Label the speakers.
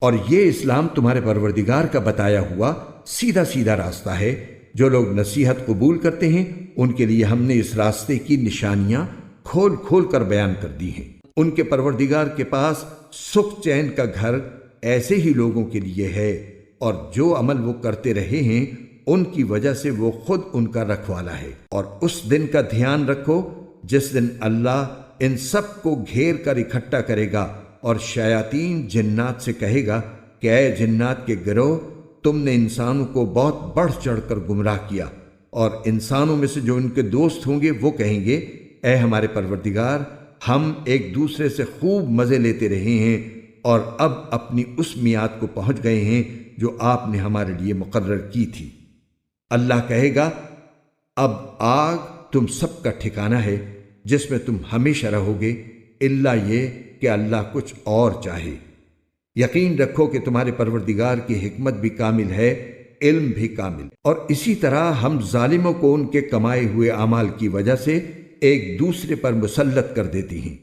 Speaker 1: اور یہ اسلام تمہارے پروردگار کا بتایا ہوا سیدھا سیدھا راستہ ہے۔ جو لوگ نصیحت قبول کرتے ہیں ان کے لیے ہم نے اس راستے کی نشانیاں کھول کھول کر بیان کر دی ہیں۔ ان کے پروردگار کے پاس سکھ چین کا گھر ایسے ہی لوگوں کے لیے ہے، اور جو عمل وہ کرتے رہے ہیں ان کی وجہ سے وہ خود ان کا رکھوالا ہے۔ اور اس دن کا دھیان رکھو جس دن اللہ ان سب کو گھیر کر اکٹھا کرے گا، اور شیاطین جنات سے کہے گا کہ اے جنات کے گروہ، تم نے انسانوں کو بہت بڑھ چڑھ کر گمراہ کیا، اور انسانوں میں سے جو ان کے دوست ہوں گے وہ کہیں گے اے ہمارے پروردگار، ہم ایک دوسرے سے خوب مزے لیتے رہے ہیں اور اب اپنی اس میعاد کو پہنچ گئے ہیں جو آپ نے ہمارے لیے مقرر کی تھی۔ اللہ کہے گا اب آگ تم سب کا ٹھکانہ ہے جس میں تم ہمیشہ رہو گے، الا یہ کہ اللہ کچھ اور چاہے۔ یقین رکھو کہ تمہارے پروردگار کی حکمت بھی کامل ہے، علم بھی کامل، اور اسی طرح ہم ظالموں کو ان کے کمائے ہوئے اعمال کی وجہ سے ایک دوسرے پر مسلط کر دیتی ہیں۔